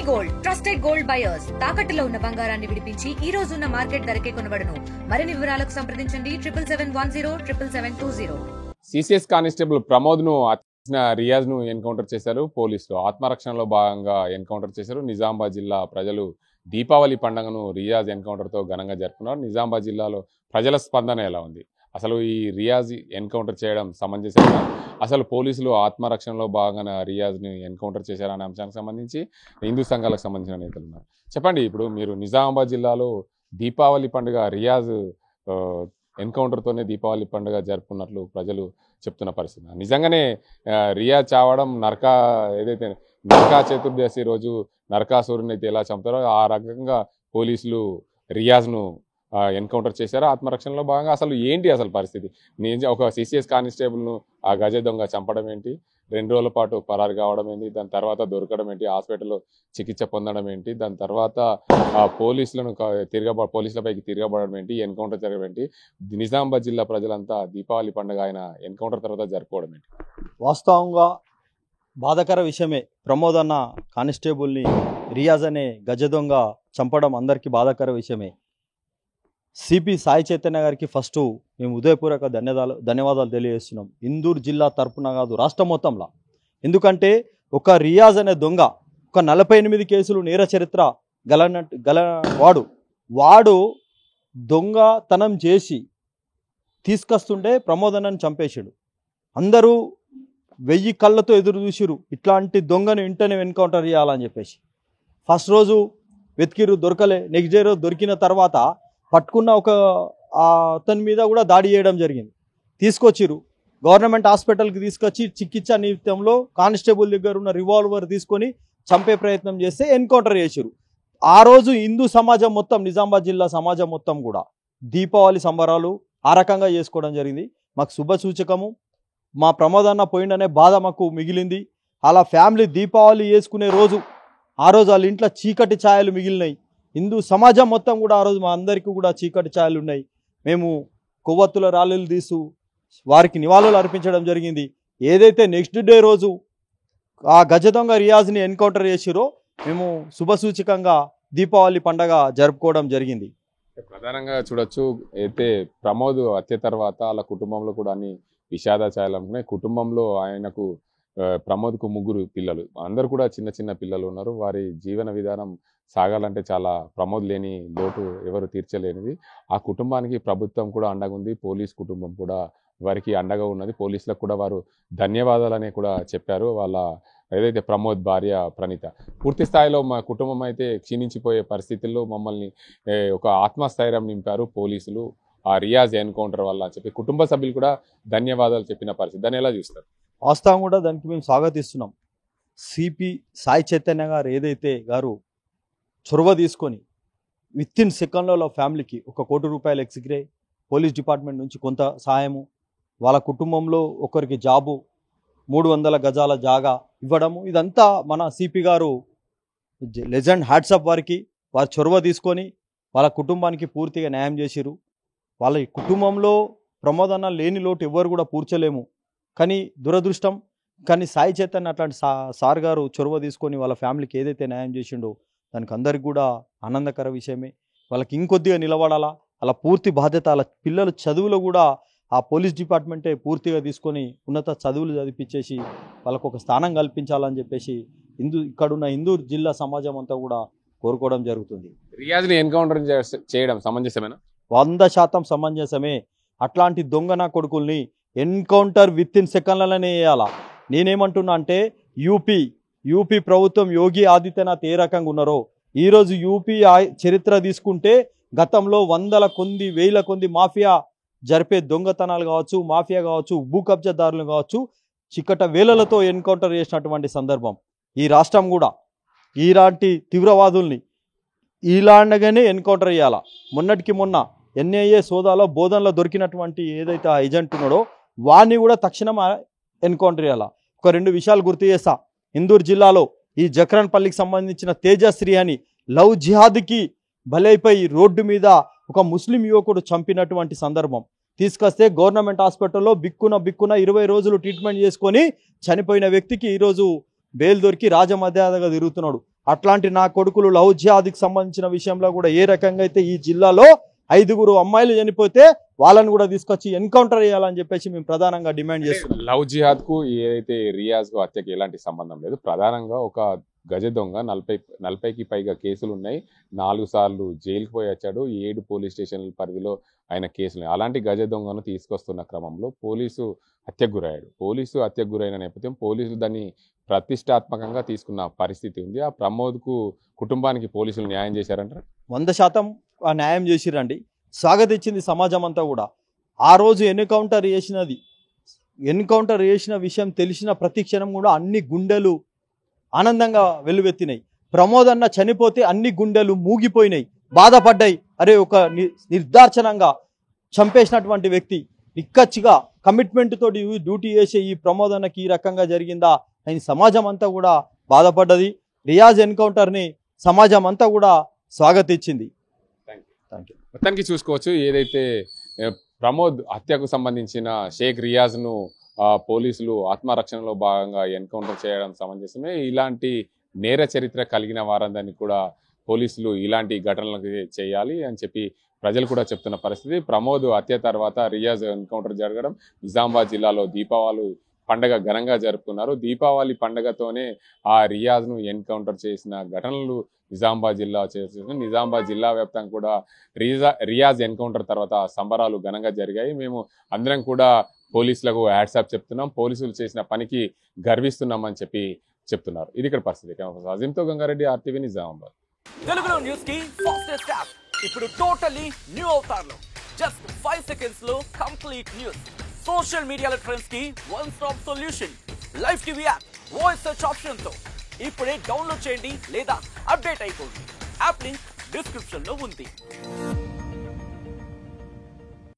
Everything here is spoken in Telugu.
గోల్డ్ ట్రస్టెడ్ గోల్డ్ బయర్స్ తాకట్టులో ఉన్న బంగారాన్ని విడిపించి ఈ రోజు ఉన్న మార్కెట్ ధరకే కొనబడును. మరిన్ని వివరాలకు సంప్రదించండి 77107720. సిసిఎస్ కానిస్టేబుల్ ప్రమోద్ ను రియాజ్ ను ఎన్కౌంటర్ చేశారు పోలీసులు. ఆత్మరక్షణలో భాగంగా ఎన్కౌంటర్ చేశారు. నిజామాబాద్ జిల్లా ప్రజలు దీపావళి పండుగను రియాజ్ ఎన్కౌంటర్ తో ఘనంగా జరుపుకున్నారు. నిజామాబాద్ జిల్లాలో ప్రజల స్పందన ఎలా ఉంది, అసలు ఈ రియాజ్ ఎన్కౌంటర్ చేయడం సమంజసమేనా, అసలు పోలీసులు ఆత్మరక్షణలో భాగంగా రియాజ్ని ఎన్కౌంటర్ చేశారనే అంశానికి సంబంధించి హిందూ సంఘాలకు సంబంధించిన నేతలు ఉన్నారు. చెప్పండి, ఇప్పుడు మీరు నిజామాబాద్ జిల్లాలో దీపావళి పండుగ రియాజ్ ఎన్కౌంటర్తోనే దీపావళి పండుగ జరుపుకున్నట్లు ప్రజలు చెప్తున్న పరిస్థితి. నిజంగానే రియాజ్ చావడం ఏదైతే నరకా చతుర్దశి రోజు నరకాసురుని అయితే ఎలా చంపుతారో ఆ రకంగా పోలీసులు రియాజ్ను ఎన్కౌంటర్ చేశారు ఆత్మరక్షణలో భాగంగా. అసలు ఏంటి అసలు పరిస్థితి? ఒక సిసిఎస్ కానిస్టేబుల్ను ఆ గజ దొంగ చంపడం ఏంటి, 2 రోజుల పాటు పరారు కావడం ఏంటి, దాని తర్వాత దొరకడం ఏంటి, హాస్పిటల్లో చికిత్స పొందడం ఏంటి, దాని తర్వాత పోలీసులపైకి తిరగబడడం ఏంటి, ఎన్కౌంటర్ జరగడం ఏంటి, నిజామాబాద్ జిల్లా ప్రజలంతా దీపావళి పండుగ ఆయన ఎన్కౌంటర్ తర్వాత జరుపుకోవడం ఏంటి? వాస్తవంగా బాధాకర విషయమే. ప్రమోద్ అన్న కానిస్టేబుల్ని రియాజ్ అనే గజ దొంగ చంపడం అందరికీ బాధాకర విషయమే. సిపి సాయి చైతన్య గారికి ఫస్ట్ మేము ఉదయపూర్వక ధన్యవాదాలు తెలియజేస్తున్నాం. ఇందూరు జిల్లా తరపున కాదు, రాష్ట్రం మొత్తంలో. ఎందుకంటే ఒక రియాజ్ అనే దొంగ ఒక 48 కేసులు నేర చరిత్ర వాడు దొంగతనం చేసి తీసుకొస్తుంటే ప్రమోదనని చంపేశాడు. అందరూ 1000 కళ్ళతో ఎదురు చూసిరు ఇట్లాంటి దొంగను వెంటనే ఎన్కౌంటర్ చేయాలని చెప్పేసి. ఫస్ట్ రోజు వెతికిరు, దొరకలే. నెక్స్ట్ డే రోజు దొరికిన తర్వాత పట్టుకున్న అతని మీద కూడా దాడి చేయడం జరిగింది. తీసుకొచ్చిరు గవర్నమెంట్ హాస్పిటల్కి తీసుకొచ్చి చికిత్స నిమిత్తంలో కానిస్టేబుల్ దగ్గర ఉన్న రివాల్వర్ తీసుకొని చంపే ప్రయత్నం చేస్తే ఎన్కౌంటర్ చేసిరు. ఆ రోజు హిందూ సమాజం మొత్తం, నిజామాబాద్ జిల్లా సమాజం మొత్తం కూడా దీపావళి సంబరాలు ఆ రకంగా చేసుకోవడం జరిగింది. మాకు శుభ సూచకము. మా ప్రమోదన్న పోయిండనే బాధ మాకు మిగిలింది. అలా ఫ్యామిలీ దీపావళి చేసుకునే రోజు, ఆ రోజు వాళ్ళ ఇంట్లో చీకటి ఛాయలు మిగిలినాయి. హిందూ సమాజం మొత్తం కూడా ఆ రోజు మా అందరికీ కూడా చీకటి ఛాయలు ఉన్నాయి. మేము కొవ్వొత్తుల రాళ్ళలు తీస్తూ వారికి నివాళులు అర్పించడం జరిగింది. ఏదైతే నెక్స్ట్ డే రోజు ఆ గజ దొంగ రియాజ్ని ఎన్కౌంటర్ చేసిరో మేము శుభసూచకంగా దీపావళి పండగ జరుపుకోవడం జరిగింది. ప్రధానంగా చూడొచ్చు, అయితే ప్రమోద్ హత్య తర్వాత వాళ్ళ కుటుంబంలో కూడా అన్ని విషాద ఛాయలు అనుకున్నాయి. కుటుంబంలో ఆయనకు ప్రమోద్కు 3 పిల్లలు, అందరు కూడా చిన్న చిన్న పిల్లలు ఉన్నారు. వారి జీవన విధానం సాగాలంటే చాలా ప్రమోద్ లేని లోటు ఎవరు తీర్చలేనిది. ఆ కుటుంబానికి ప్రభుత్వం కూడా అండగా ఉంది, పోలీస్ కుటుంబం కూడా వారికి అండగా ఉన్నది. పోలీసులకు కూడా వారు ధన్యవాదాలని కూడా చెప్పారు. వాళ్ళ ఏదైతే ప్రమోద్ భార్య ప్రణీత, పూర్తి స్థాయిలో మా కుటుంబం అయితే క్షీణించిపోయే పరిస్థితుల్లో మమ్మల్ని ఒక ఆత్మస్థైర్యం నింపారు పోలీసులు ఆ రియాజ్ ఎన్కౌంటర్ వల్ల అని చెప్పి కుటుంబ సభ్యులు కూడా ధన్యవాదాలు చెప్పిన పరిస్థితి. దాన్ని ఎలా చూస్తారు? వాస్తవం కూడా దానికి మేము స్వాగతిస్తున్నాం. సిపి సాయి చైతన్య గారు చొరవ తీసుకొని వితిన్ సెకండ్లలో ఫ్యామిలీకి 1 కోటి రూపాయలు ఎక్స్గ్రే, పోలీస్ డిపార్ట్మెంట్ నుంచి కొంత సహాయము, వాళ్ళ కుటుంబంలో ఒకరికి జాబు, 300 గజాల జాగా ఇవ్వడము, ఇదంతా మన సిపి గారు లెజెండ్ హ్యాట్సప్ వారికి. వారి చొరవ తీసుకొని వాళ్ళ కుటుంబానికి పూర్తిగా న్యాయం చేసిరు. వాళ్ళ కుటుంబంలో ప్రమోదన్న లేని లోటు ఎవ్వరు కూడా పూడ్చలేము. కానీ దురదృష్టం, కానీ సాయి చైతన్య అట్లాంటి సార్ గారు చొరవ తీసుకొని వాళ్ళ ఫ్యామిలీకి ఏదైతే న్యాయం చేసిండో దానికి అందరికి కూడా ఆనందకర విషయమే. వాళ్ళకి ఇంకొద్దిగా నిలబడాలా, అలా పూర్తి బాధ్యత, వాళ్ళ పిల్లల చదువులో కూడా ఆ పోలీస్ డిపార్ట్మెంటే పూర్తిగా తీసుకొని ఉన్నత చదువులు చదివించేసి వాళ్ళకు ఒక స్థానం కల్పించాలని చెప్పేసి ఇక్కడున్న హిందూ జిల్లా సమాజం అంతా కూడా కోరుకోవడం జరుగుతుంది. రియాజ్ని ఎన్కౌంటర్ చేయడం సమంజసమేనా? 100% సమంజసమే. అట్లాంటి దొంగన కొడుకుల్ని ఎన్కౌంటర్ వితిన్ సెకండ్లలోనే చేయాలా. నేనేమంటున్నా అంటే యూపీ ప్రభుత్వం యోగి ఆదిత్యనాథ్ ఏ రకంగా ఉన్నారో ఈరోజు యూపీ చరిత్ర తీసుకుంటే గతంలో 100ల కొద్ది 1000ల కొద్ది మాఫియా జరిపే దొంగతనాలు కావచ్చు, మాఫియా కావచ్చు, భూ కబ్జాదారులు కావచ్చు, చిక్కట వేలలతో ఎన్కౌంటర్ చేసినటువంటి సందర్భం. ఈ రాష్ట్రం కూడా ఇలాంటి తీవ్రవాదుల్ని ఇలాంటిగానే ఎన్కౌంటర్ చేయాలా. మొన్నటికి మొన్న ఎన్ఐఏ సోదాలో బోధనలో దొరికినటువంటి ఏదైతే ఆ ఏజెంట్ ఉన్నాడో వాడిని కూడా తక్షణం ఎన్కౌంటర్ చేయాలా. ఒక 2 విషయాలు గుర్తు చేస్తా. ఇందూరు జిల్లాలో ఈ జక్రాన్పల్లికి సంబంధించిన తేజశ్రీ అని లవ్ జిహాద్కి బలైపోయి రోడ్డు మీద ఒక ముస్లిం యువకుడు చంపినటువంటి సందర్భం తీసుకొస్తే గవర్నమెంట్ హాస్పిటల్లో బిక్కున 20 రోజులు ట్రీట్మెంట్ చేసుకొని చనిపోయిన వ్యక్తికి ఈరోజు బెయిల్ దొరికి రాజమర్యాదగా తిరుగుతున్నాడు. అట్లాంటి నా కొడుకులు లవ్ జిహాద్కి సంబంధించిన విషయంలో కూడా ఏ రకంగా అయితే ఈ జిల్లాలో 5 అమ్మాయిలు చనిపోతే వాళ్ళని కూడా తీసుకొచ్చి ఎన్కౌంటర్ చేయాలని చెప్పేసి మేము ప్రధానంగా డిమాండ్ చేస్తున్నాం. లవ్ జిహాద్ కు ఏదైతే రియాజ్ కు హత్యకి ఎలాంటి సంబంధం లేదు. ప్రధానంగా ఒక గజ దొంగ 40కి పైగా కేసులు ఉన్నాయి. 4 సార్లు జైలుకు పోయి వచ్చాడు. 7 పోలీస్ స్టేషన్ల పరిధిలో ఆయన కేసులు. అలాంటి గజ దొంగను తీసుకొస్తున్న క్రమంలో పోలీసు హత్యకు గురయ్యాడు. పోలీసు హత్యకు గురైన నేపథ్యం పోలీసులు దాన్ని ప్రతిష్టాత్మకంగా తీసుకున్న పరిస్థితి ఉంది. ఆ ప్రమోద్కు కుటుంబానికి పోలీసులు న్యాయం చేశారంటారు. 100% ఆ న్యాయం చేసిరండి. స్వాగతించింది సమాజం అంతా కూడా. ఆ రోజు ఎన్కౌంటర్ చేసిన విషయం తెలిసిన ప్రతి క్షణం కూడా అన్ని గుండెలు ఆనందంగా వెల్లువెత్తినాయి. ప్రమోద్ అన్న చనిపోతే అన్ని గుండెలు మూగిపోయినాయి, బాధపడ్డాయి. అరే, ఒక నిర్దాక్షణంగా చంపేసినటువంటి వ్యక్తి నిక్కచ్చిగా కమిట్మెంట్ తోటి డ్యూటీ చేసే ఈ ప్రమోద్ అన్నకి ఈ రకంగా జరిగిందా అని సమాజం అంతా కూడా బాధపడ్డది. రియాజ్ ఎన్కౌంటర్ని సమాజం అంతా కూడా స్వాగతించింది. Thank you. మొత్తానికి చూసుకోవచ్చు, ఏదైతే ప్రమోద్ హత్యకు సంబంధించిన షేక్ రియాజ్ను పోలీసులు ఆత్మరక్షణలో భాగంగా ఎన్కౌంటర్ చేయడం సమంజసమే. ఇలాంటి నేర చరిత్ర కలిగిన వారందరినీ కూడా పోలీసులు ఇలాంటి ఘటనలకు చేయాలి అని చెప్పి ప్రజలు కూడా చెప్తున్న పరిస్థితి. ప్రమోద్ హత్య తర్వాత రియాజ్ ఎన్కౌంటర్ జరగడం, నిజామాబాద్ జిల్లాలో దీపావళి పండగ ఘనంగా జరుపుకున్నారు. దీపావళి పండగతోనే ఆ రియాజ్ను ఎన్కౌంటర్ చేసిన ఘటనలు నిజామాబాద్ జిల్లా వ్యాప్తంగా కూడా రియాజ్ ఎన్కౌంటర్ తర్వాత సంబరాలు ఘనంగా జరిగాయి. మేము అందరం కూడా పోలీసులకు హ్యాట్సాప్ చెప్తున్నాం, పోలీసులు చేసిన పనికి గర్విస్తున్నామని చెప్పి చెప్తున్నారు. ఇది ఇక్కడ పరిస్థితి. అజింతో గంగారెడ్డి, RTV నిజామాబాద్. తెలుగులో న్యూస్ కి ఫాస్టెస్ట్ యాప్ ఇప్పుడు టోటలీ న్యూ అవతార్లో జస్ట్ 5 సెకండ్స్ లో కంప్లీట్ న్యూస్. సోషల్ మీడియాలో ట్రెండ్స్ కి one stop solution. Live TV app voice search option తో ఇప్పుడే డౌన్లోడ్ చేయండి లేదా అప్డేట్ అయిపోండి. యాప్ లింక్ డిస్క్రిప్షన్ లో ఉంది.